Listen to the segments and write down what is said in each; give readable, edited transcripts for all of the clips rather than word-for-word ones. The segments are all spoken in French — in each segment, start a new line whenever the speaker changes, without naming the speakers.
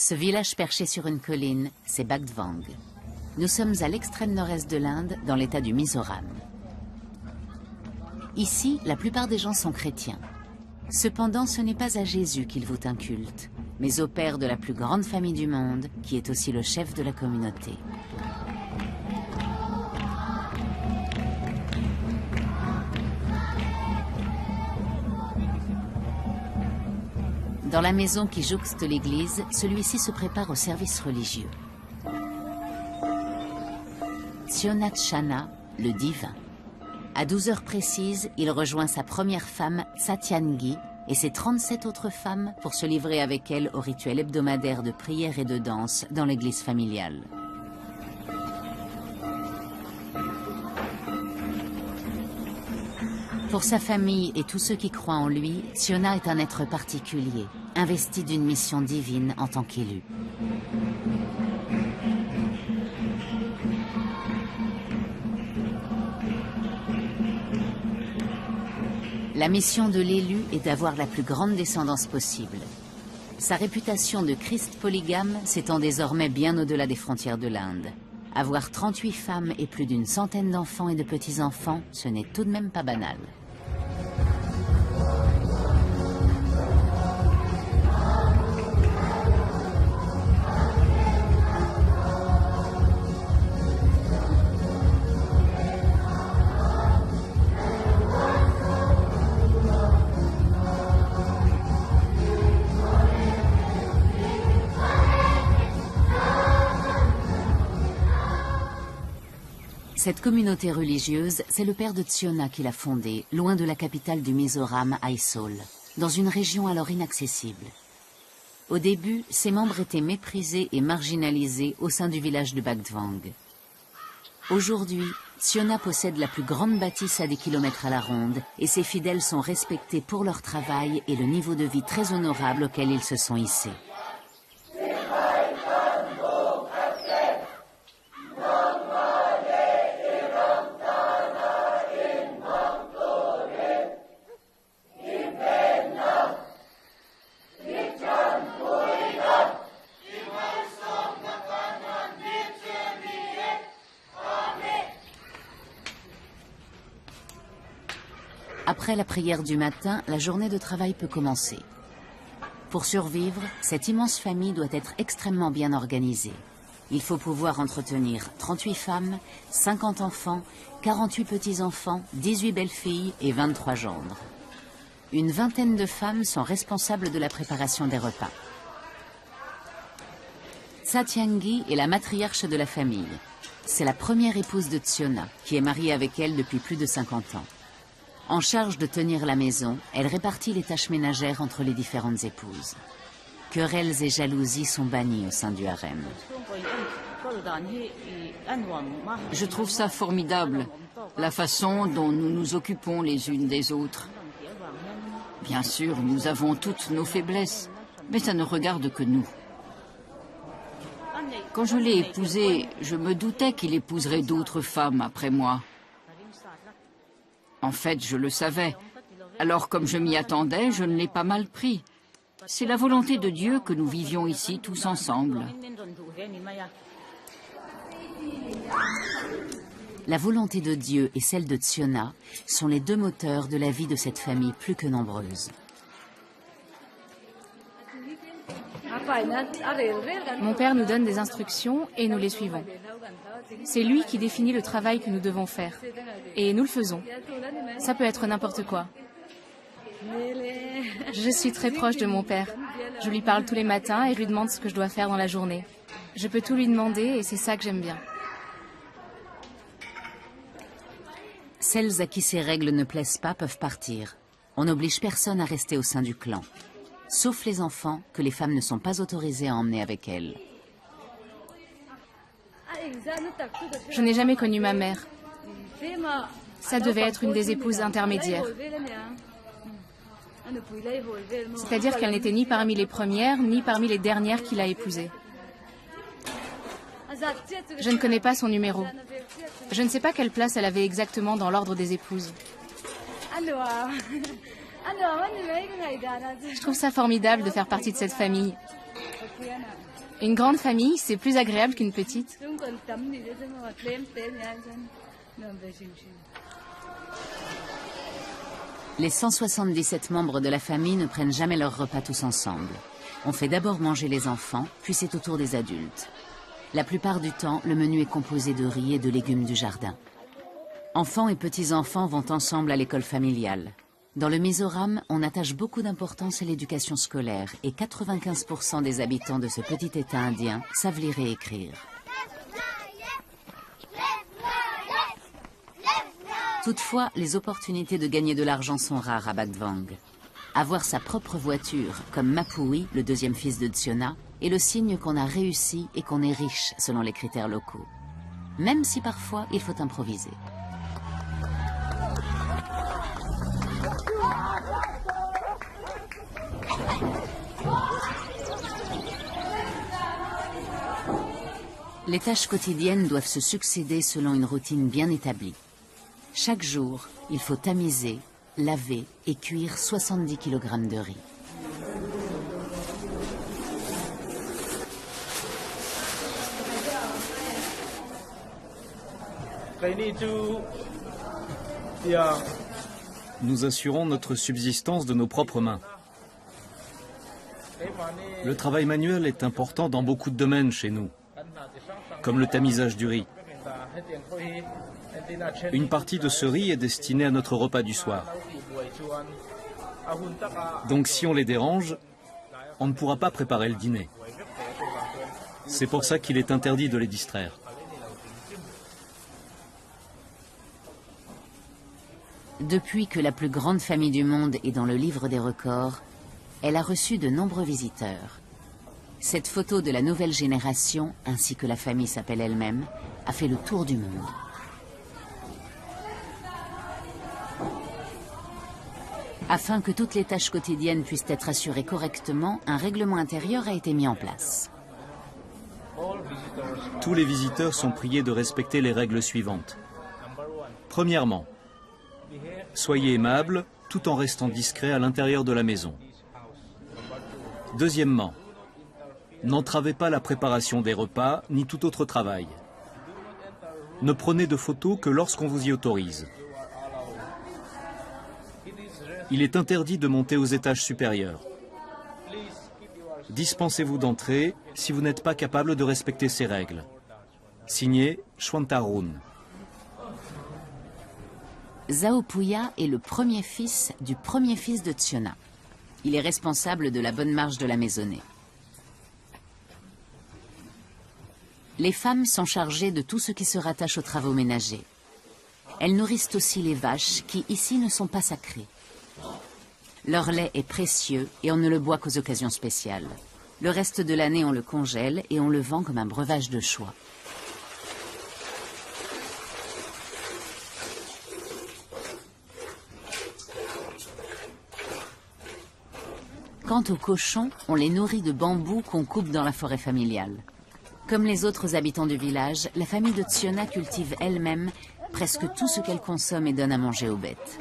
Ce village perché sur une colline, c'est Bagdwang. Nous sommes à l'extrême nord-est de l'Inde, dans l'état du Mizoram. Ici, la plupart des gens sont chrétiens. Cependant, ce n'est pas à Jésus qu'ils vouent un culte, mais au père de la plus grande famille du monde, qui est aussi le chef de la communauté. Dans la maison qui jouxte l'église, celui-ci se prépare au service religieux. Sionatchana, le divin. À 12 heures précises, il rejoint sa première femme, Satyangi, et ses 37 autres femmes pour se livrer avec elle au rituel hebdomadaire de prière et de danse dans l'église familiale. Pour sa famille et tous ceux qui croient en lui, Siona est un être particulier, investi d'une mission divine en tant qu'élu. La mission de l'élu est d'avoir la plus grande descendance possible. Sa réputation de Christ polygame s'étend désormais bien au-delà des frontières de l'Inde. Avoir 38 femmes et plus d'une centaine d'enfants et de petits-enfants, ce n'est tout de même pas banal. Cette communauté religieuse, c'est le père de Tsiona qui l'a fondée, loin de la capitale du Mizoram, Aizawl, dans une région alors inaccessible. Au début, ses membres étaient méprisés et marginalisés au sein du village de Bagdwang. Aujourd'hui, Tsiona possède la plus grande bâtisse à des kilomètres à la ronde et ses fidèles sont respectés pour leur travail et le niveau de vie très honorable auquel ils se sont hissés. Après la prière du matin, la journée de travail peut commencer. Pour survivre, cette immense famille doit être extrêmement bien organisée. Il faut pouvoir entretenir 38 femmes, 50 enfants, 48 petits-enfants, 18 belles-filles et 23 gendres. Une vingtaine de femmes sont responsables de la préparation des repas. Satyangi est la matriarche de la famille. C'est la première épouse de Tsiona, qui est mariée avec elle depuis plus de 50 ans. En charge de tenir la maison, elle répartit les tâches ménagères entre les différentes épouses. Querelles et jalousies sont bannies au sein du harem.
Je trouve ça formidable, la façon dont nous nous occupons les unes des autres. Bien sûr, nous avons toutes nos faiblesses, mais ça ne regarde que nous. Quand je l'ai épousé, je me doutais qu'il épouserait d'autres femmes après moi. En fait, je le savais. Alors, comme je m'y attendais, je ne l'ai pas mal pris. C'est la volonté de Dieu que nous vivions ici tous ensemble.
La volonté de Dieu et celle de Tsiona sont les deux moteurs de la vie de cette famille plus que nombreuse.
Mon père nous donne des instructions et nous les suivons. C'est lui qui définit le travail que nous devons faire. Et nous le faisons. Ça peut être n'importe quoi. Je suis très proche de mon père. Je lui parle tous les matins et je lui demande ce que je dois faire dans la journée. Je peux tout lui demander et c'est ça que j'aime bien.
Celles à qui ces règles ne plaisent pas peuvent partir. On n'oblige personne à rester au sein du clan. Sauf les enfants, que les femmes ne sont pas autorisées à emmener avec elles.
Je n'ai jamais connu ma mère. Ça devait être une des épouses intermédiaires. C'est-à-dire qu'elle n'était ni parmi les premières, ni parmi les dernières qu'il a épousées. Je ne connais pas son numéro. Je ne sais pas quelle place elle avait exactement dans l'ordre des épouses. Je trouve ça formidable de faire partie de cette famille. Une grande famille, c'est plus agréable qu'une petite.
Les 177 membres de la famille ne prennent jamais leur repas tous ensemble. On fait d'abord manger les enfants, puis c'est au tour des adultes. La plupart du temps, le menu est composé de riz et de légumes du jardin. Enfants et petits-enfants vont ensemble à l'école familiale. Dans le Mizoram, on attache beaucoup d'importance à l'éducation scolaire et 95% des habitants de ce petit État indien savent lire et écrire. Toutefois, les opportunités de gagner de l'argent sont rares à Batvang. Avoir sa propre voiture, comme Mapui, le deuxième fils de Tsiona, est le signe qu'on a réussi et qu'on est riche selon les critères locaux. Même si parfois il faut improviser. Les tâches quotidiennes doivent se succéder selon une routine bien établie. Chaque jour, il faut tamiser, laver et cuire 70 kg de riz.
Nous assurons notre subsistance de nos propres mains. Le travail manuel est important dans beaucoup de domaines chez nous, comme le tamisage du riz. Une partie de ce riz est destinée à notre repas du soir. Donc si on les dérange, on ne pourra pas préparer le dîner. C'est pour ça qu'il est interdit de les distraire.
Depuis que la plus grande famille du monde est dans le livre des records, elle a reçu de nombreux visiteurs. Cette photo de la nouvelle génération, ainsi que la famille s'appelle elle-même, a fait le tour du monde. Afin que toutes les tâches quotidiennes puissent être assurées correctement, un règlement intérieur a été mis en place.
Tous les visiteurs sont priés de respecter les règles suivantes. Premièrement, soyez aimables tout en restant discret à l'intérieur de la maison. Deuxièmement, n'entravez pas la préparation des repas ni tout autre travail. Ne prenez de photos que lorsqu'on vous y autorise. Il est interdit de monter aux étages supérieurs. Dispensez-vous d'entrer si vous n'êtes pas capable de respecter ces règles. Signé Shwantarun.
Zhao Puya est le premier fils du premier fils de Tsiona. Il est responsable de la bonne marche de la maisonnée. Les femmes sont chargées de tout ce qui se rattache aux travaux ménagers. Elles nourrissent aussi les vaches qui, ici, ne sont pas sacrées. Leur lait est précieux et on ne le boit qu'aux occasions spéciales. Le reste de l'année, on le congèle et on le vend comme un breuvage de choix. Quant aux cochons, on les nourrit de bambous qu'on coupe dans la forêt familiale. Comme les autres habitants du village, la famille de Tsiona cultive elle-même presque tout ce qu'elle consomme et donne à manger aux bêtes.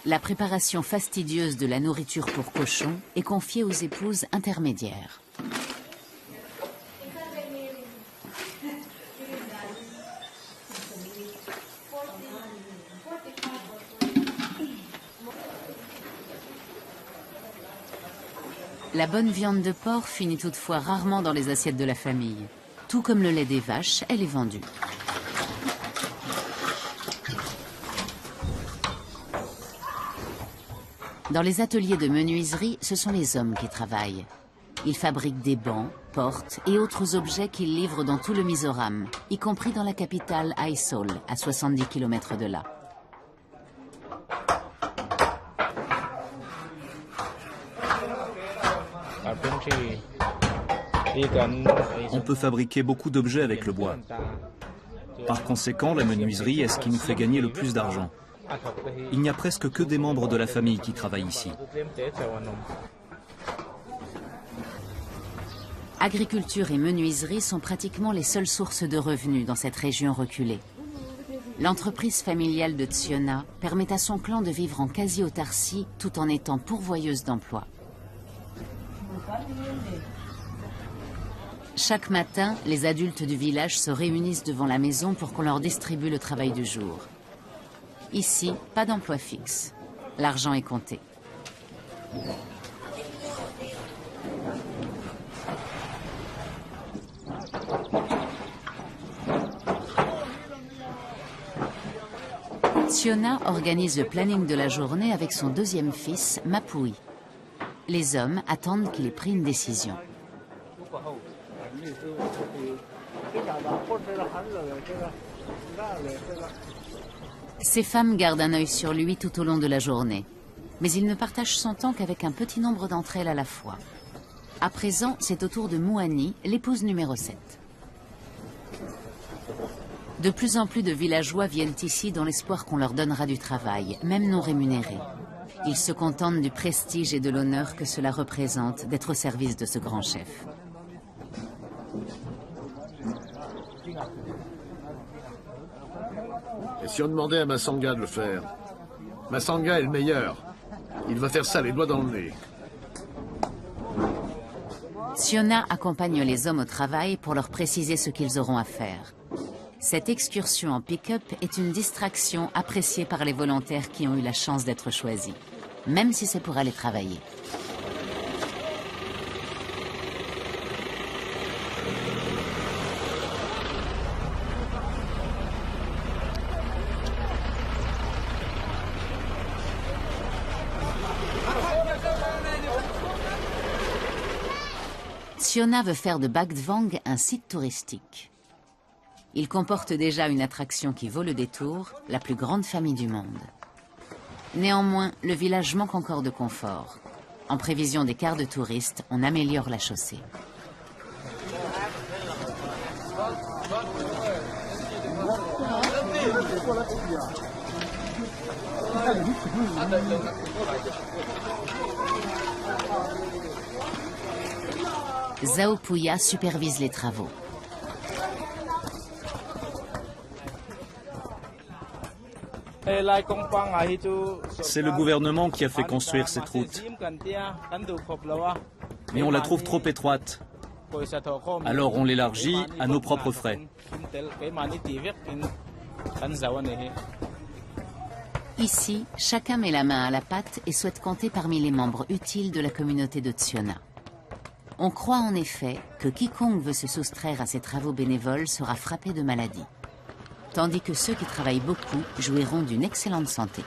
La préparation fastidieuse de la nourriture pour cochons est confiée aux épouses intermédiaires. La bonne viande de porc finit toutefois rarement dans les assiettes de la famille. Tout comme le lait des vaches, elle est vendue. Dans les ateliers de menuiserie, ce sont les hommes qui travaillent. Ils fabriquent des bancs, portes et autres objets qu'ils livrent dans tout le Mizoram, y compris dans la capitale Aizawl, à 70 km de là.
On peut fabriquer beaucoup d'objets avec le bois. Par conséquent, la menuiserie est ce qui nous fait gagner le plus d'argent. Il n'y a presque que des membres de la famille qui travaillent ici.
Agriculture et menuiserie sont pratiquement les seules sources de revenus dans cette région reculée. L'entreprise familiale de Tsiona permet à son clan de vivre en quasi-autarcie tout en étant pourvoyeuse d'emplois. Chaque matin, les adultes du village se réunissent devant la maison pour qu'on leur distribue le travail du jour. Ici, pas d'emploi fixe. L'argent est compté. Tsiona organise le planning de la journée avec son deuxième fils, Mapui. Les hommes attendent qu'il ait pris une décision. Ces femmes gardent un œil sur lui tout au long de la journée. Mais il ne partage son temps qu'avec un petit nombre d'entre elles à la fois. À présent, c'est au tour de Mouani, l'épouse numéro 7. De plus en plus de villageois viennent ici dans l'espoir qu'on leur donnera du travail, même non rémunéré. Ils se contentent du prestige et de l'honneur que cela représente d'être au service de ce grand chef.
Et si on demandait à Massanga de le faire? Massanga est le meilleur. Il va faire ça les doigts dans le nez.
Tsiona accompagne les hommes au travail pour leur préciser ce qu'ils auront à faire. Cette excursion en pick-up est une distraction appréciée par les volontaires qui ont eu la chance d'être choisis, même si c'est pour aller travailler. Tsiona veut faire de Bagdvang un site touristique. Il comporte déjà une attraction qui vaut le détour, la plus grande famille du monde. Néanmoins, le village manque encore de confort. En prévision des quarts de touristes, on améliore la chaussée. Zhao Puya supervise les travaux.
C'est le gouvernement qui a fait construire cette route. Mais on la trouve trop étroite. Alors on l'élargit à nos propres frais.
Ici, chacun met la main à la pâte et souhaite compter parmi les membres utiles de la communauté de Tsiona. On croit en effet que quiconque veut se soustraire à ces travaux bénévoles sera frappé de maladie, tandis que ceux qui travaillent beaucoup jouiront d'une excellente santé.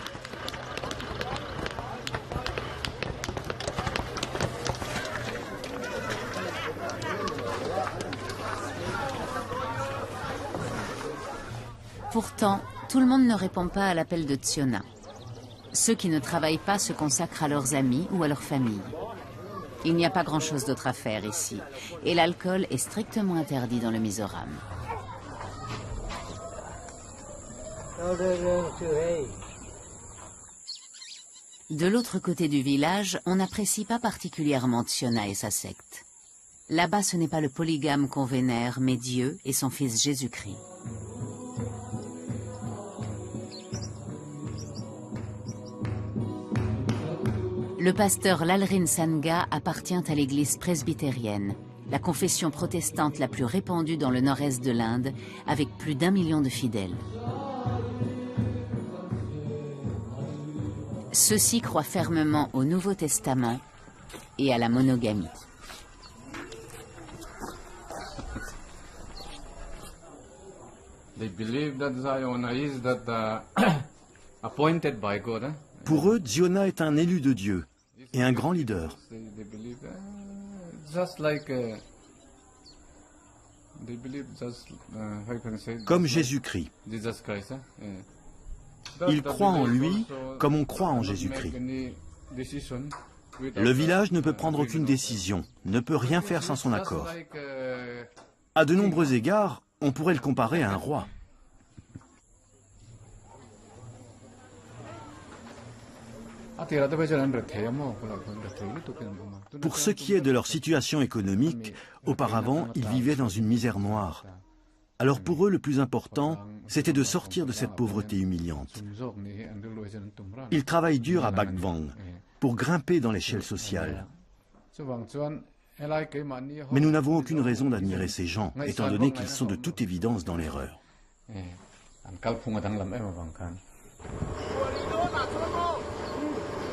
Pourtant, tout le monde ne répond pas à l'appel de Tsiona. Ceux qui ne travaillent pas se consacrent à leurs amis ou à leur famille. Il n'y a pas grand-chose d'autre à faire ici, et l'alcool est strictement interdit dans le Mizoram. De l'autre côté du village, on n'apprécie pas particulièrement Tsiona et sa secte. Là-bas, ce n'est pas le polygame qu'on vénère, mais Dieu et son fils Jésus-Christ. Le pasteur Lalrin Sangha appartient à l'église presbytérienne, la confession protestante la plus répandue dans le nord-est de l'Inde, avec plus d'1 million de fidèles. Ceux-ci croient fermement au Nouveau Testament et à la monogamie.
Pour eux, Tsiona est un élu de Dieu et un grand leader. Comme Jésus-Christ. Ils croient en lui comme on croit en Jésus-Christ. Le village ne peut prendre aucune décision, ne peut rien faire sans son accord. À de nombreux égards, on pourrait le comparer à un roi. Pour ce qui est de leur situation économique, auparavant, ils vivaient dans une misère noire. Alors pour eux, le plus important, c'était de sortir de cette pauvreté humiliante. Ils travaillent dur à Bac Vang pour grimper dans l'échelle sociale. Mais nous n'avons aucune raison d'admirer ces gens, étant donné qu'ils sont de toute évidence dans l'erreur.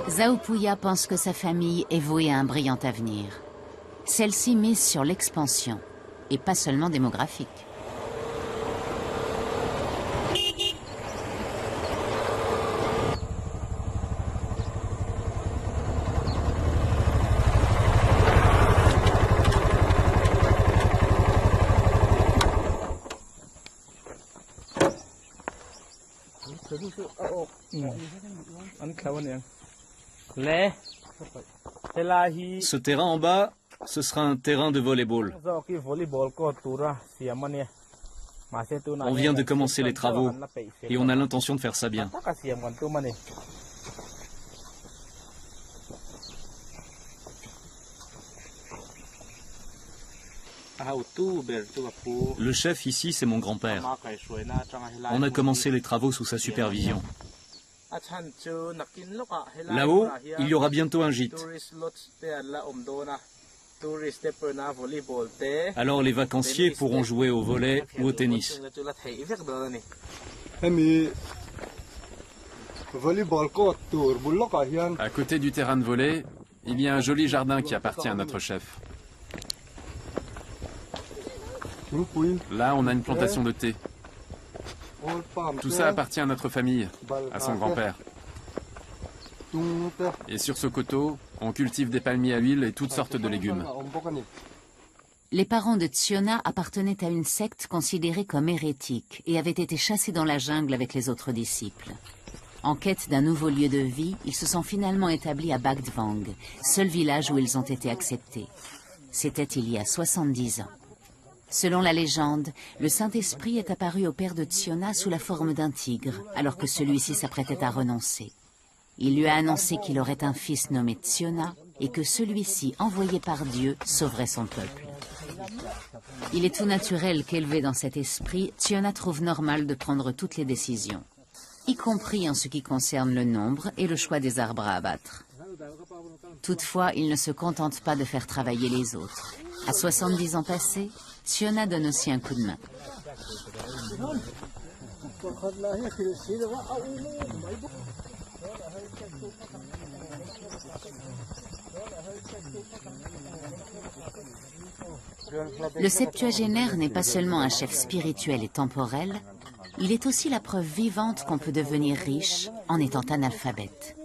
Zhao Puya pense que sa famille est vouée à un brillant avenir. Celle-ci mise sur l'expansion, et pas seulement démographique.
Ce terrain en bas, ce sera un terrain de volley-ball. On vient de commencer les travaux et on a l'intention de faire ça bien. Le chef ici, c'est mon grand-père. On a commencé les travaux sous sa supervision. Là-haut, il y aura bientôt un gîte. Alors les vacanciers pourront jouer au volley ou au tennis.
À côté du terrain de volley, il y a un joli jardin qui appartient à notre chef. Là, on a une plantation de thé. Tout ça appartient à notre famille, à son grand-père. Et sur ce coteau, on cultive des palmiers à huile et toutes sortes de légumes.
Les parents de Tsiona appartenaient à une secte considérée comme hérétique et avaient été chassés dans la jungle avec les autres disciples. En quête d'un nouveau lieu de vie, ils se sont finalement établis à Bac Vang, seul village où ils ont été acceptés. C'était il y a 70 ans. Selon la légende, le Saint-Esprit est apparu au père de Tsiona sous la forme d'un tigre, alors que celui-ci s'apprêtait à renoncer. Il lui a annoncé qu'il aurait un fils nommé Tsiona et que celui-ci, envoyé par Dieu, sauverait son peuple. Il est tout naturel qu'élevé dans cet esprit, Tsiona trouve normal de prendre toutes les décisions, y compris en ce qui concerne le nombre et le choix des arbres à abattre. Toutefois, il ne se contente pas de faire travailler les autres. À 70 ans passés, Tsiona donne aussi un coup de main. Le septuagénaire n'est pas seulement un chef spirituel et temporel, il est aussi la preuve vivante qu'on peut devenir riche en étant analphabète.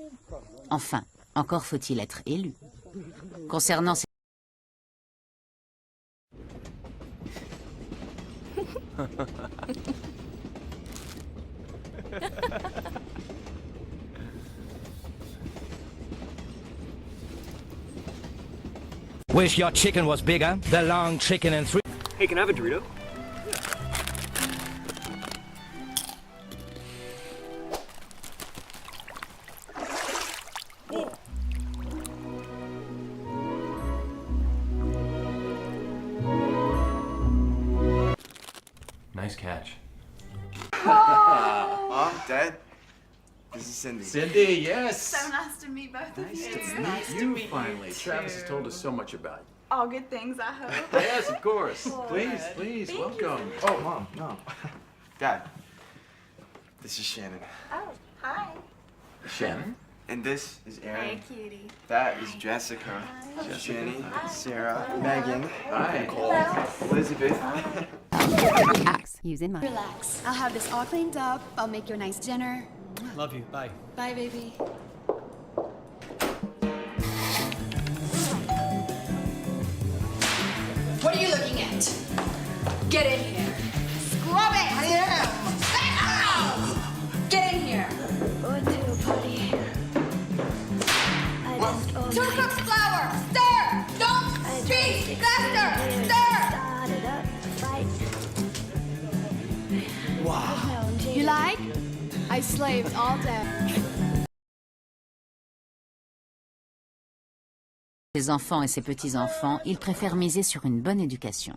Enfin, encore faut-il être élu. Concernant ces...
Wish your chicken was bigger. The long chicken and three.
Hey, can I have a Dorito?
Nice catch.
Mom, Dad, this is Cindy.
Cindy, yes.
So nice to meet both of you.
It's nice to meet you finally. Travis has told us so much about you.
All good things, I hope.
Yes, of course.
Boy.
Please,
Thank
welcome.
you.
Oh, Mom, no. Dad, this is Shannon.
Oh, hi.
Shannon?
And this is Aaron.
Hey, cutie.
That is Jessica. Jenny, Sarah, Megan,
Hi.
Nicole, Elizabeth.
Using my
Relax. I'll have this all cleaned up. I'll make you a nice dinner.
Love you. Bye.
Bye, baby. What are you looking at? Get in here. Scrub it! I am. Get in here. Two cups flour. Stir. Don't speak. Faster. Stir.
Wow.
You like? I slaved all day.
Ses enfants et ses petits-enfants, il préfère miser sur une bonne éducation.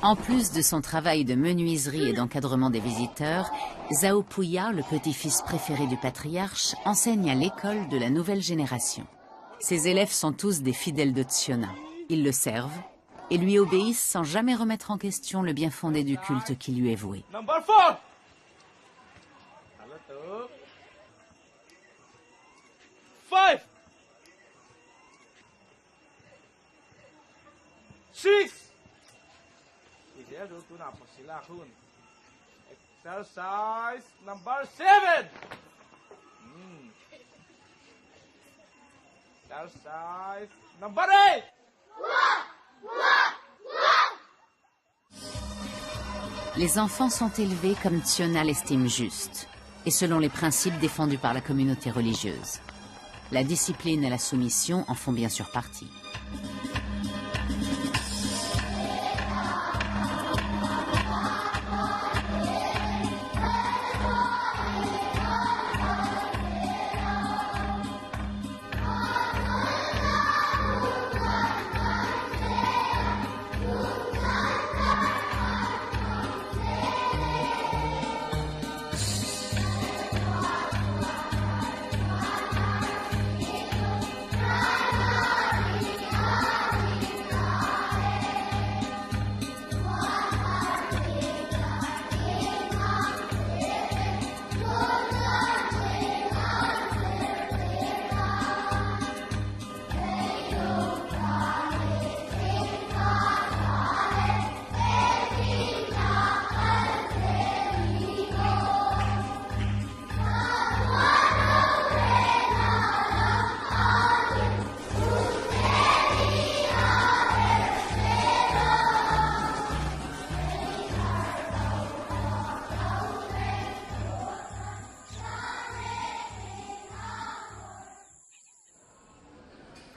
En plus de son travail de menuiserie et d'encadrement des visiteurs, Zhao Puya, le petit-fils préféré du patriarche, enseigne à l'école de la nouvelle génération. Ses élèves sont tous des fidèles de Tsiona. Ils le servent et lui obéissent sans jamais remettre en question le bien fondé du culte qui lui est voué.
Number 4. 5. 6. Exercise number 7. Exercise number 8.
Les enfants sont élevés comme Tsiona l'estime juste, et selon les principes défendus par la communauté religieuse. La discipline et la soumission en font bien sûr partie.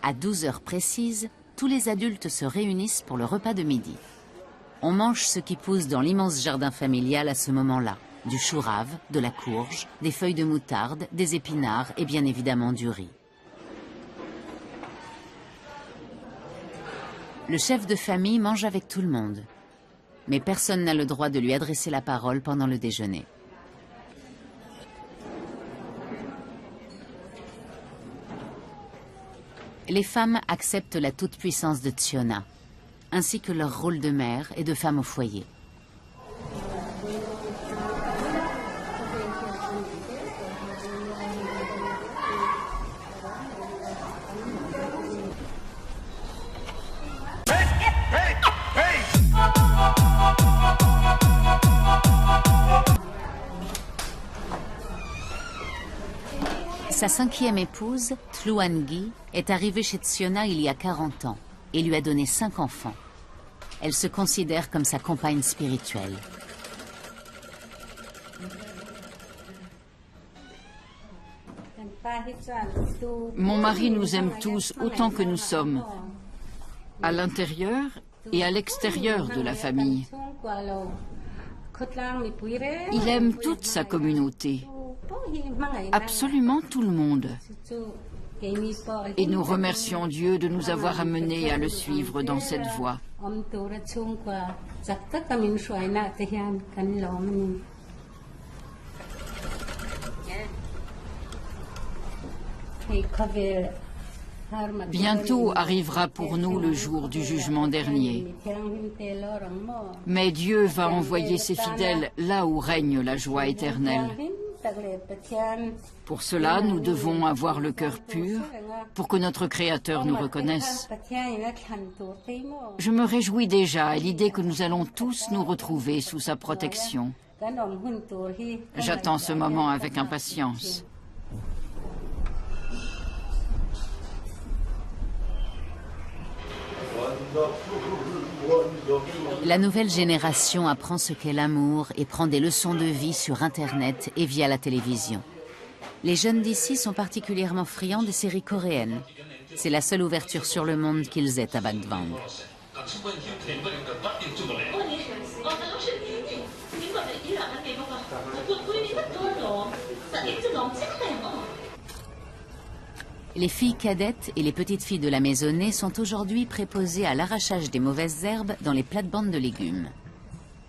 À 12 heures précises, tous les adultes se réunissent pour le repas de midi. On mange ce qui pousse dans l'immense jardin familial à ce moment-là. Du chou rave, de la courge, des feuilles de moutarde, des épinards et bien évidemment du riz. Le chef de famille mange avec tout le monde. Mais personne n'a le droit de lui adresser la parole pendant le déjeuner. Les femmes acceptent la toute-puissance de Tsiona, ainsi que leur rôle de mère et de femme au foyer. Sa cinquième épouse, Tluangi, est arrivée chez Tsiona il y a 40 ans et lui a donné 5 enfants. Elle se considère comme sa compagne spirituelle.
Mon mari nous aime tous autant que nous sommes, à l'intérieur et à l'extérieur de la famille. Il aime toute sa communauté, absolument tout le monde. Et nous remercions Dieu de nous avoir amenés à le suivre dans cette voie. Bientôt arrivera pour nous le jour du jugement dernier. Mais Dieu va envoyer ses fidèles là où règne la joie éternelle. Pour cela, nous devons avoir le cœur pur pour que notre Créateur nous reconnaisse. Je me réjouis déjà à l'idée que nous allons tous nous retrouver sous sa protection. J'attends ce moment avec impatience.
La nouvelle génération apprend ce qu'est l'amour et prend des leçons de vie sur Internet et via la télévision. Les jeunes d'ici sont particulièrement friands des séries coréennes. C'est la seule ouverture sur le monde qu'ils aient à Ban Vang. Les filles cadettes et les petites filles de la maisonnée sont aujourd'hui préposées à l'arrachage des mauvaises herbes dans les plates-bandes de légumes.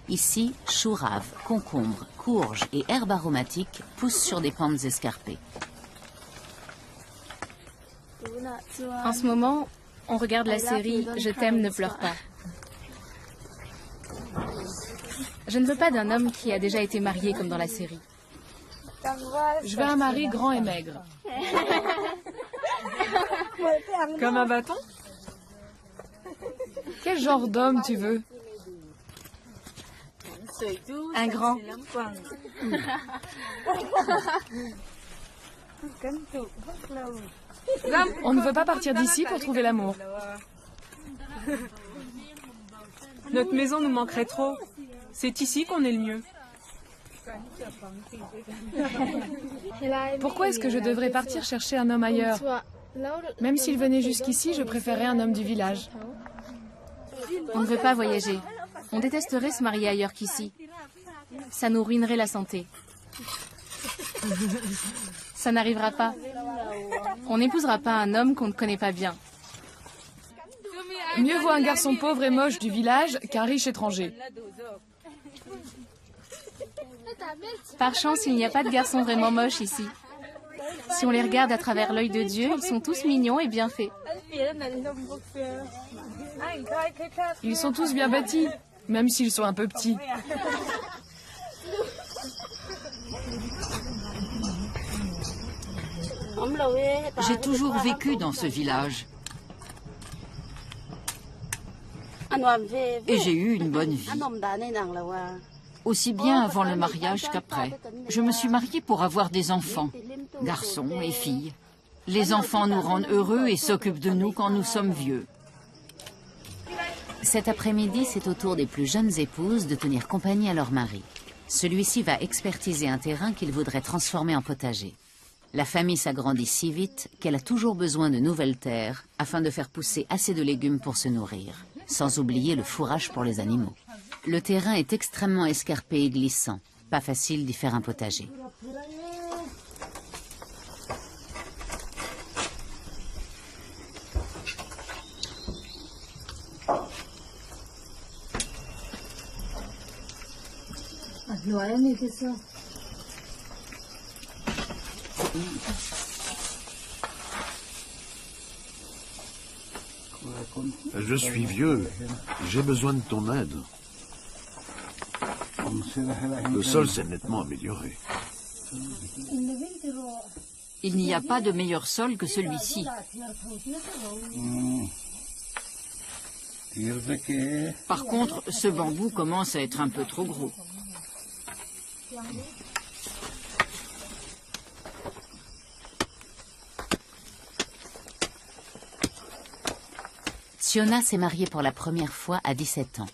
Ici, choux raves, concombres, courges et herbes aromatiques poussent sur des pentes escarpées.
En ce moment, on regarde la série « Je t'aime, ne pleure pas ». Je ne veux pas d'un homme qui a déjà été marié comme dans la série.
Je veux un mari grand et maigre. Comme un bâton? Quel genre d'homme tu veux?
Un grand.
On ne veut pas partir d'ici pour trouver l'amour. Notre maison nous manquerait trop. C'est ici qu'on est le mieux. Pourquoi est-ce que je devrais partir chercher un homme ailleurs? Même s'il venait jusqu'ici, je préférerais un homme du village.
On ne veut pas voyager. On détesterait se marier ailleurs qu'ici. Ça nous ruinerait la santé. Ça n'arrivera pas. On n'épousera pas un homme qu'on ne connaît pas bien.
Mieux vaut un garçon pauvre et moche du village qu'un riche étranger.
Par chance, il n'y a pas de garçons vraiment moches ici. Si on les regarde à travers l'œil de Dieu, ils sont tous mignons et bien faits.
Ils sont tous bien bâtis, même s'ils sont un peu petits.
J'ai toujours vécu dans ce village. Et j'ai eu une bonne vie. Aussi bien avant le mariage qu'après. Je me suis mariée pour avoir des enfants, garçons et filles. Les enfants nous rendent heureux et s'occupent de nous quand nous sommes vieux.
Cet après-midi, c'est au tour des plus jeunes épouses de tenir compagnie à leur mari. Celui-ci va expertiser un terrain qu'il voudrait transformer en potager. La famille s'agrandit si vite qu'elle a toujours besoin de nouvelles terres afin de faire pousser assez de légumes pour se nourrir, sans oublier le fourrage pour les animaux. Le terrain est extrêmement escarpé et glissant. Pas facile d'y faire un potager.
Je suis vieux. J'ai besoin de ton aide. Le sol s'est nettement amélioré.
Il n'y a pas de meilleur sol que celui-ci. Par contre, ce bambou commence à être un peu trop gros.
Tsiona s'est mariée pour la première fois à 17 ans.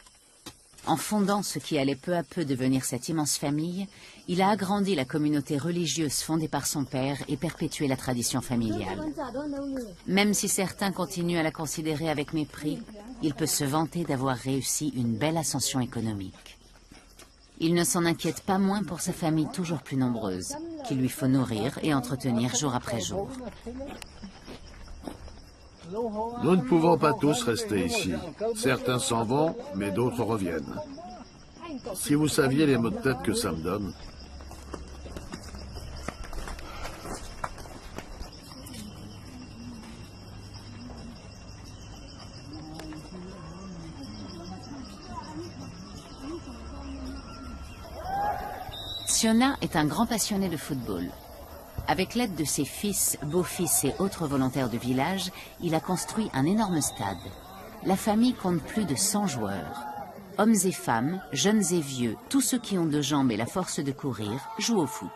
En fondant ce qui allait peu à peu devenir cette immense famille, il a agrandi la communauté religieuse fondée par son père et perpétué la tradition familiale. Même si certains continuent à la considérer avec mépris, il peut se vanter d'avoir réussi une belle ascension économique. Il ne s'en inquiète pas moins pour sa famille toujours plus nombreuse, qu'il lui faut nourrir et entretenir jour après jour.
Nous ne pouvons pas tous rester ici. Certains s'en vont, mais d'autres reviennent. Si vous saviez les maux de tête que ça me donne.
Tsiona est un grand passionné de football. Avec l'aide de ses fils, beaux-fils et autres volontaires du village, il a construit un énorme stade. La famille compte plus de 100 joueurs. Hommes et femmes, jeunes et vieux, tous ceux qui ont deux jambes et la force de courir, jouent au foot.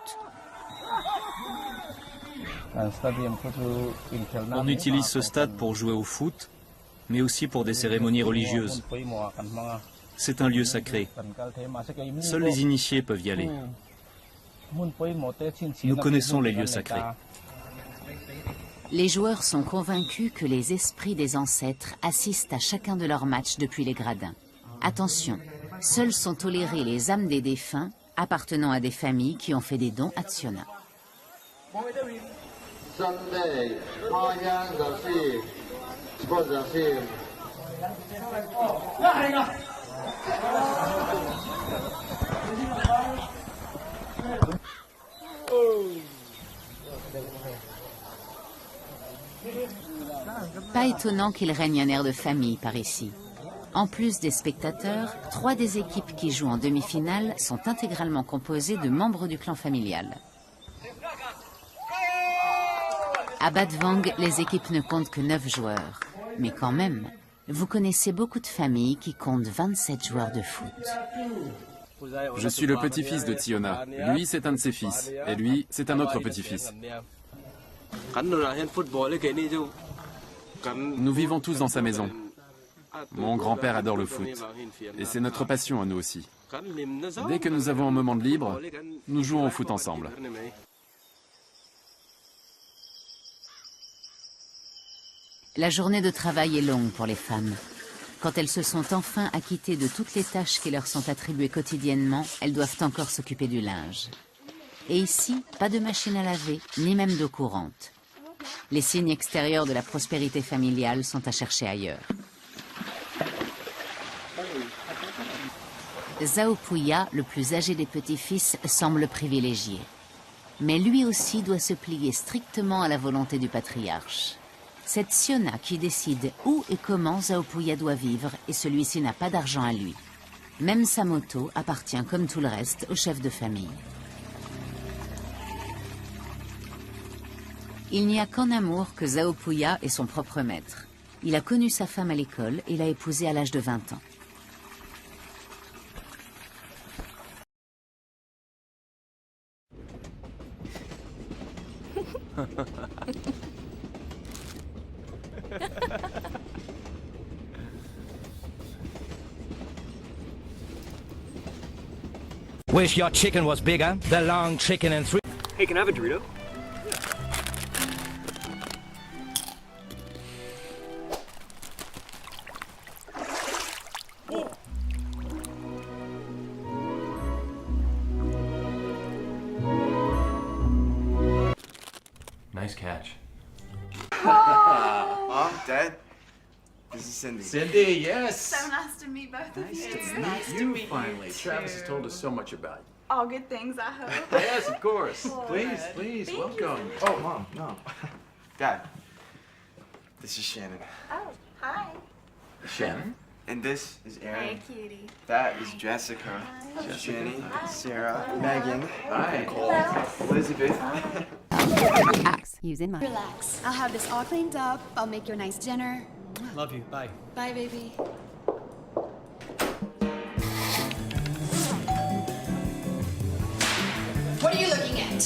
On utilise ce stade pour jouer au foot, mais aussi pour des cérémonies religieuses. C'est un lieu sacré. Seuls les initiés peuvent y aller. Nous connaissons les lieux sacrés.
Les joueurs sont convaincus que les esprits des ancêtres assistent à chacun de leurs matchs depuis les gradins. Attention, seuls sont tolérés les âmes des défunts appartenant à des familles qui ont fait des dons à Tsiona.
Sunday, Moyang Garcia, Sponsor
Pas étonnant qu'il règne un air de famille par ici. En plus des spectateurs, 3 des équipes qui jouent en demi-finale sont intégralement composées de membres du clan familial. À Bat Vang, les équipes ne comptent que 9 joueurs. Mais quand même, vous connaissez beaucoup de familles qui comptent 27 joueurs de foot.
Je suis le petit-fils de Tiona. Lui, c'est un de ses fils. Et lui, c'est un autre petit-fils. Nous vivons tous dans sa maison. Mon grand-père adore le foot. Et c'est notre passion à nous aussi. Dès que nous avons un moment de libre, nous jouons au foot ensemble.
La journée de travail est longue pour les femmes. Quand elles se sont enfin acquittées de toutes les tâches qui leur sont attribuées quotidiennement, elles doivent encore s'occuper du linge. Et ici, pas de machine à laver, ni même d'eau courante. Les signes extérieurs de la prospérité familiale sont à chercher ailleurs. Zhao Puya, le plus âgé des petits-fils, semble privilégié. Mais lui aussi doit se plier strictement à la volonté du patriarche. C'est Siona qui décide où et comment Zhao Puya doit vivre et celui-ci n'a pas d'argent à lui. Même sa moto appartient comme tout le reste au chef de famille. Il n'y a qu'en amour que Zhao Puya est son propre maître. Il a connu sa femme à l'école et l'a épousée à l'âge de 20 ans.
Wish your chicken was bigger. The long chicken and 3.
Hey, can I have a Dorito?
Nice catch.
Mom, Dad, this is Cindy.
Cindy, yes.
So nice to meet both of you.
It's nice to meet you finally. Travis has told us so much about you.
All good things, I hope.
Yes, of course.
Good.
Please, please,
Thank
welcome.
you.
Oh, Mom, no. Dad, this is Shannon.
Oh, hi.
Shannon?
And this is Aaron.
Hey, cutie.
That is Jessica. Jenny, Sarah, Megan,
Hi.
Nicole, Elizabeth.
Using my
Relax. I'll have this all cleaned up. I'll make you a nice dinner.
Love you. Bye.
Bye, baby. What are you looking at?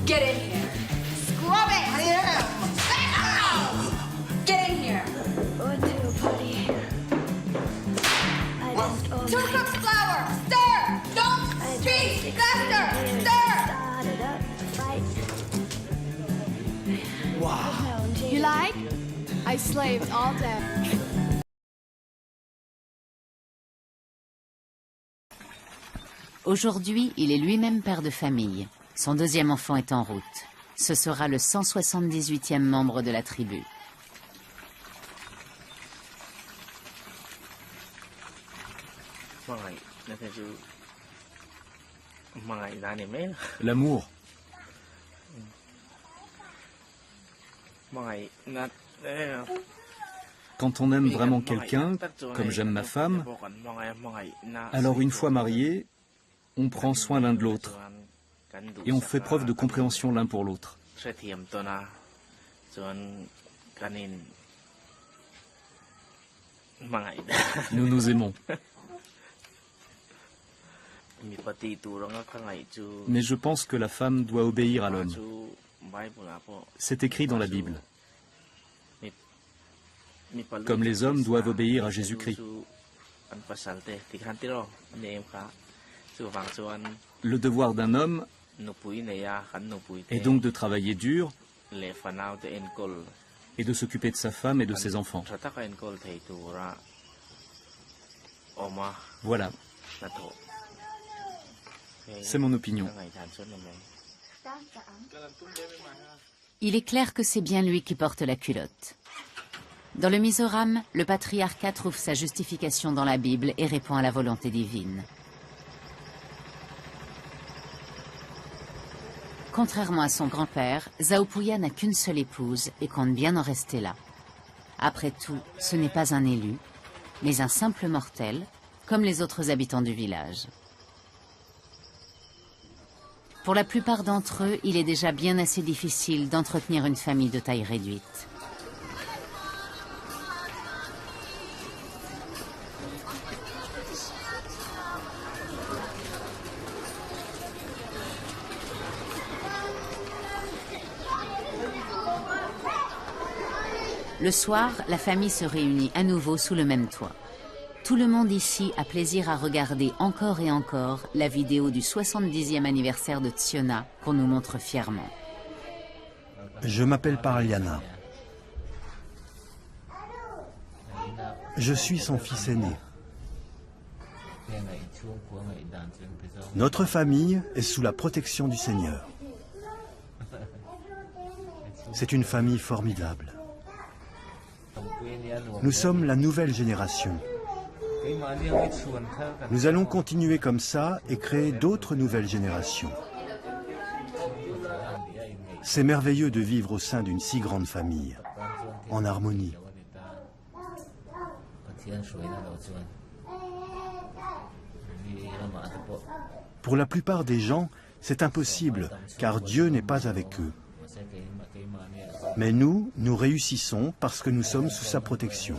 Get in here. Scrub it! I am! Get in here. Two cups flour. Stir! Don't speak! Faster! Stir!
Wow.
You like? I slaved all day.
Aujourd'hui, il est lui-même père de famille. Son deuxième enfant est en route. Ce sera le 178e membre de la tribu.
L'amour. Quand on aime vraiment quelqu'un, comme j'aime ma femme, alors une fois mariés, on prend soin l'un de l'autre et on fait preuve de compréhension l'un pour l'autre. Nous nous aimons. Mais je pense que la femme doit obéir à l'homme. C'est écrit dans la Bible. Comme les hommes doivent obéir à Jésus-Christ. Le devoir d'un homme est donc de travailler dur et de s'occuper de sa femme et de ses enfants. Voilà. C'est mon opinion.
Il est clair que c'est bien lui qui porte la culotte. Dans le Mizoram, le patriarcat trouve sa justification dans la Bible et répond à la volonté divine. Contrairement à son grand-père, Zaupouya n'a qu'une seule épouse et compte bien en rester là. Après tout, ce n'est pas un élu, mais un simple mortel, comme les autres habitants du village. Pour la plupart d'entre eux, il est déjà bien assez difficile d'entretenir une famille de taille réduite. Le soir, la famille se réunit à nouveau sous le même toit. Tout le monde ici a plaisir à regarder encore et encore la vidéo du 70e anniversaire de Tsiona qu'on nous montre fièrement.
Je m'appelle Parliana. Je suis son fils aîné. Notre famille est sous la protection du Seigneur. C'est une famille formidable. Nous sommes la nouvelle génération. Nous allons continuer comme ça et créer d'autres nouvelles générations. C'est merveilleux de vivre au sein d'une si grande famille, en harmonie. Pour la plupart des gens, c'est impossible, car Dieu n'est pas avec eux. Mais nous réussissons parce que nous sommes sous sa protection.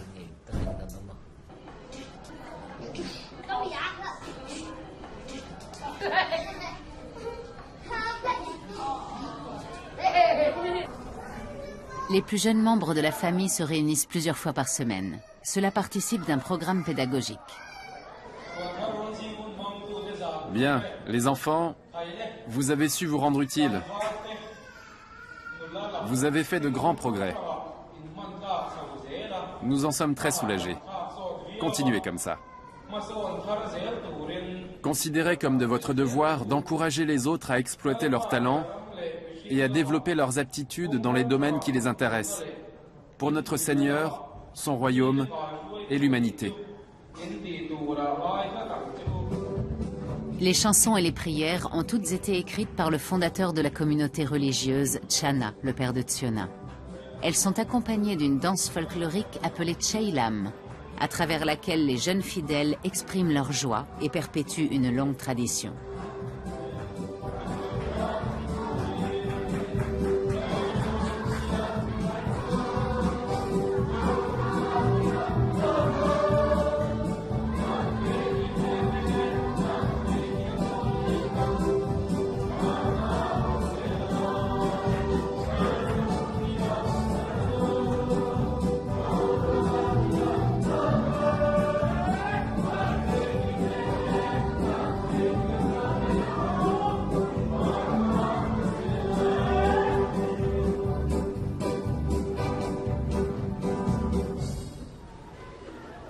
Les plus jeunes membres de la famille se réunissent plusieurs fois par semaine. Cela participe d'un programme pédagogique.
Bien, les enfants, vous avez su vous rendre utiles. Vous avez fait de grands progrès. Nous en sommes très soulagés. Continuez comme ça. Considérez comme de votre devoir d'encourager les autres à exploiter leurs talents et à développer leurs aptitudes dans les domaines qui les intéressent, pour notre Seigneur, son royaume et l'humanité.
Les chansons et les prières ont toutes été écrites par le fondateur de la communauté religieuse, Chana, le père de Tsiona. Elles sont accompagnées d'une danse folklorique appelée Cheilam, à travers laquelle les jeunes fidèles expriment leur joie et perpétuent une longue tradition.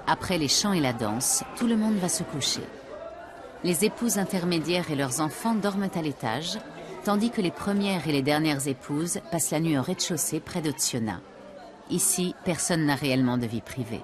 Après les chants et la danse, tout le monde va se coucher. Les épouses intermédiaires et leurs enfants dorment à l'étage, tandis que les premières et les dernières épouses passent la nuit au rez-de-chaussée près de Tsiona. Ici, personne n'a réellement de vie privée.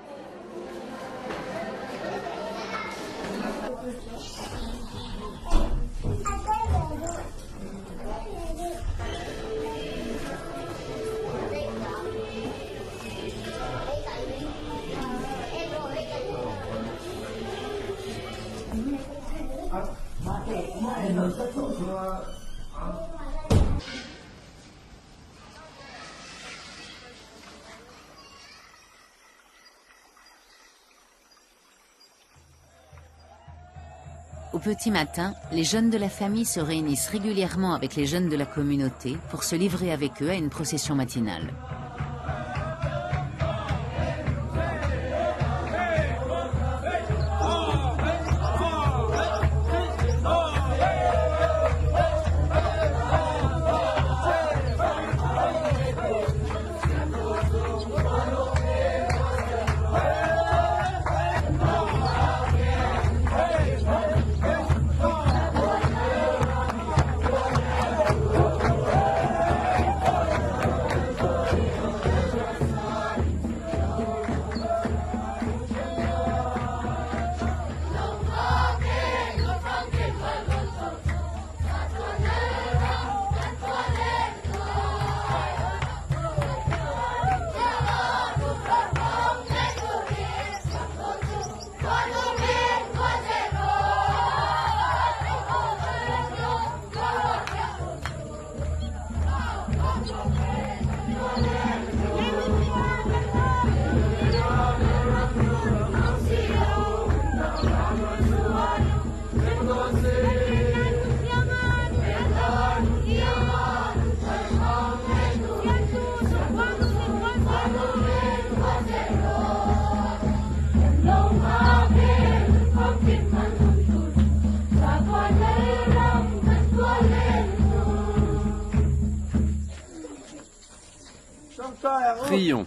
Au petit matin, les jeunes de la famille se réunissent régulièrement avec les jeunes de la communauté pour se livrer avec eux à une procession matinale.
Prions.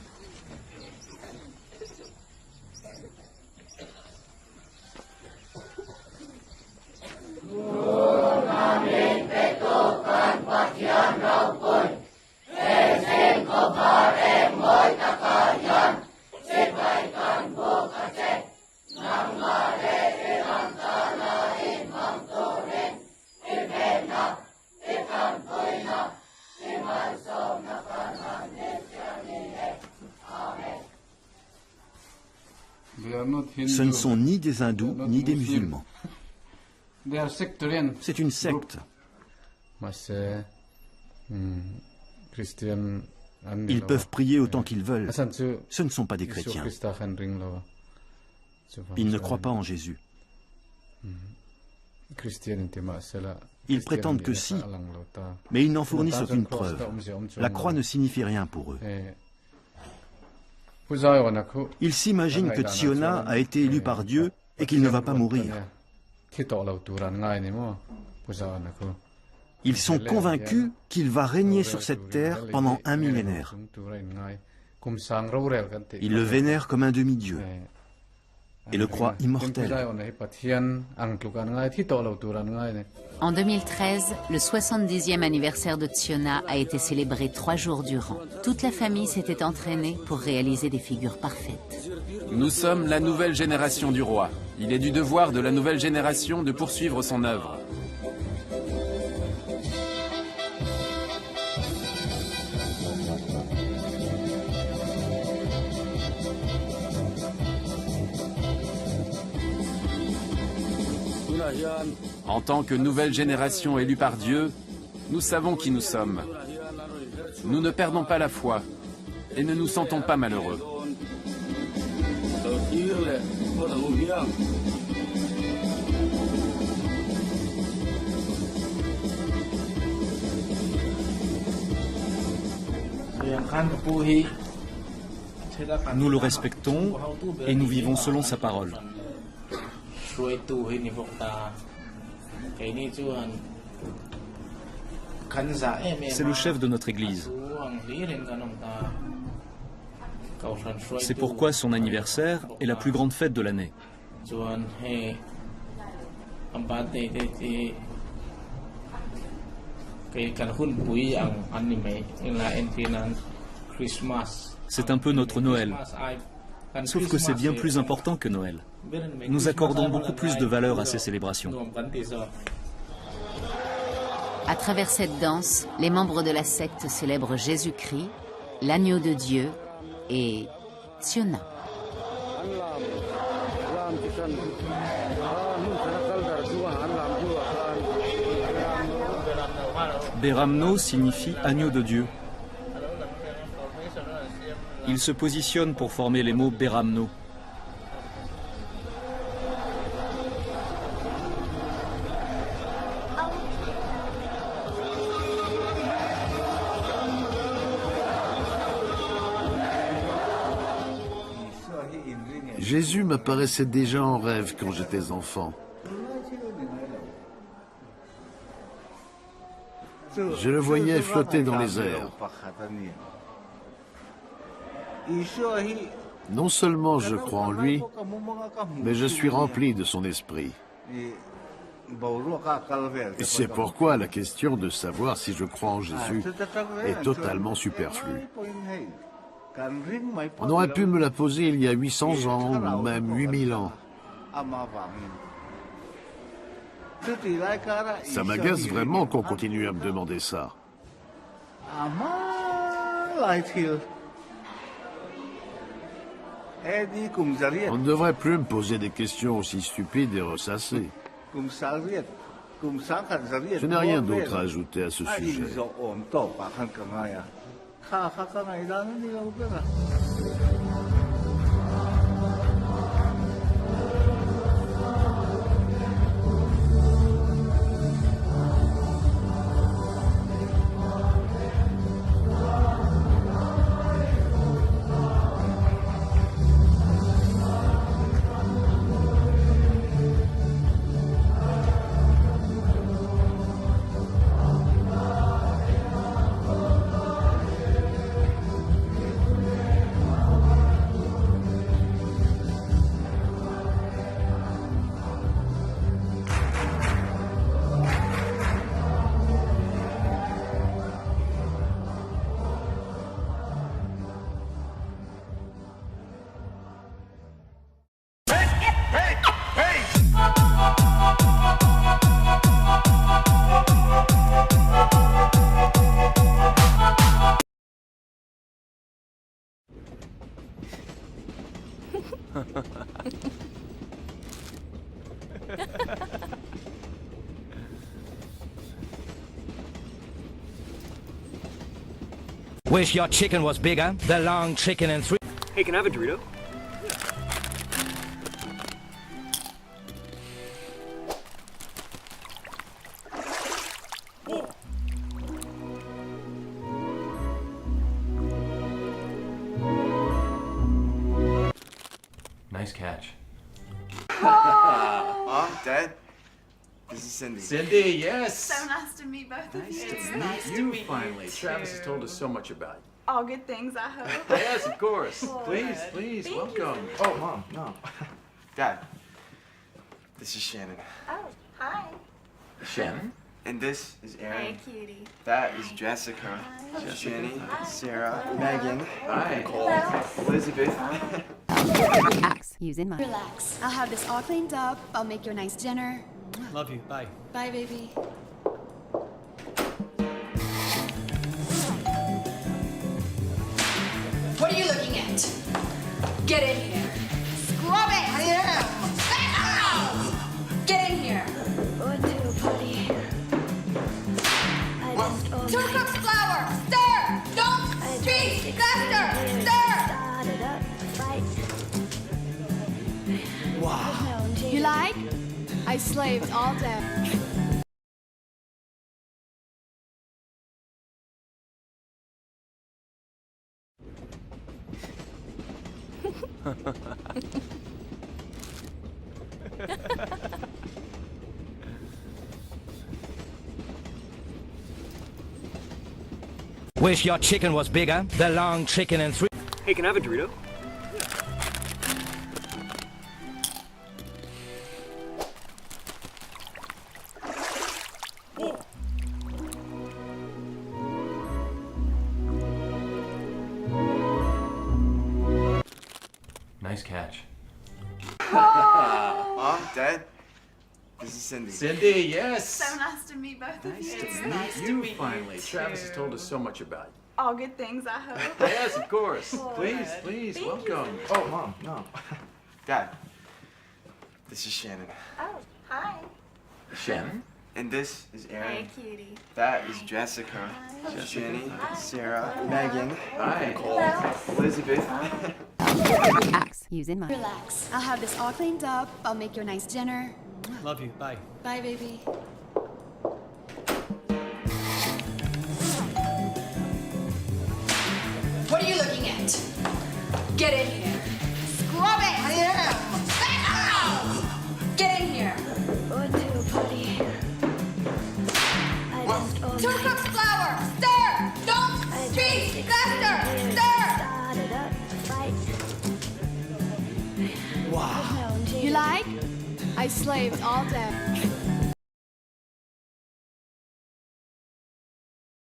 Ce ne sont ni des hindous ni des musulmans. C'est une secte. Ils peuvent prier autant qu'ils veulent. Ce ne sont pas des chrétiens. Ils ne croient pas en Jésus. Ils prétendent que si, mais ils n'en fournissent aucune preuve. La croix ne signifie rien pour eux. Ils s'imaginent que Tsiona a été élu par Dieu et qu'il ne va pas mourir. Ils sont convaincus qu'il va régner sur cette terre pendant un millénaire. Ils le vénèrent comme un demi-dieu et le croient immortel.
En 2013, le 70e anniversaire de Tsiona a été célébré 3 jours durant. Toute la famille s'était entraînée pour réaliser des figures parfaites.
Nous sommes la nouvelle génération du roi. Il est du devoir de la nouvelle génération de poursuivre son œuvre. En tant que nouvelle génération élue par Dieu, nous savons qui nous sommes. Nous ne perdons pas la foi et ne nous sentons pas malheureux.
Nous le respectons et nous vivons selon sa parole. C'est le chef de notre Église. C'est pourquoi son anniversaire est la plus grande fête de l'année. C'est un peu notre Noël. Sauf que c'est bien plus important que Noël. Nous accordons beaucoup plus de valeur à ces célébrations.
À travers cette danse, les membres de la secte célèbrent Jésus-Christ, l'agneau de Dieu et Tsiona.
Beramno signifie agneau de Dieu. Il se positionne pour former les mots Beramno.
Jésus m'apparaissait déjà en rêve quand j'étais enfant. Je le voyais flotter dans les airs. Non seulement je crois en lui, mais je suis rempli de son esprit. Et c'est pourquoi la question de savoir si je crois en Jésus est totalement superflue. On aurait pu me la poser il y a 800 ans, ou même 8000 ans. Ça m'agace vraiment qu'on continue à me demander ça. On ne devrait plus me poser des questions aussi stupides et ressassées. Je n'ai rien d'autre à ajouter à ce sujet.
Wish your chicken was bigger. The long chicken and three.
Hey, can I have a Dorito?
Nice catch.
Mom, Dad, this is Cindy.
Cindy, yes.
So nice to meet both of you.
It's nice to meet you finally. Travis has told us so much about you.
All good things, I hope.
Yes, of course.
Lord.
Please,
Thank
welcome.
you.
Oh, Mom, no. Dad, this is Shannon.
Oh, hi.
Shannon?
And this is Aaron.
Hey, cutie.
That is Jessica. Jenny, Sarah, Megan,
Hi.
Nicole, Elizabeth.
Using my.
Relax. I'll have this all cleaned up. I'll make you a nice dinner.
Love you. Bye.
Bye, baby. What are you looking at? Get in here. Scrub it! I am! Get in here. Two cups flour. Stir! Don't speak! Faster! Stir!
Wow.
You like? I slaved all day.
Wish your chicken was bigger. The long chicken and three.
Hey, can I have a Dorito?
Nice catch.
Mom, Dad, this is Cindy.
Cindy, yes.
So nice to meet both of you.
It's nice to meet you finally. Travis has told us so much about you.
All good things, I hope.
Yes, of course.
Lord.
Please,
Thank
welcome.
Oh, Mom, no. Dad, this is Shannon.
Oh, hi.
Shannon?
And this is Aaron.
Hey, cutie.
That is Jessica. Jenny, Sarah, Megan,
Hi.
Nicole, Elizabeth.
Using my.
Relax. I'll have this all cleaned up. I'll make you a nice dinner.
Love you. Bye.
Bye, baby. What are you looking at? Get in here. Scrub it! I am! Get in here. Two cups flour. Stir! Don't speak! Faster! Stir!
Wow.
You like? I slaved all day.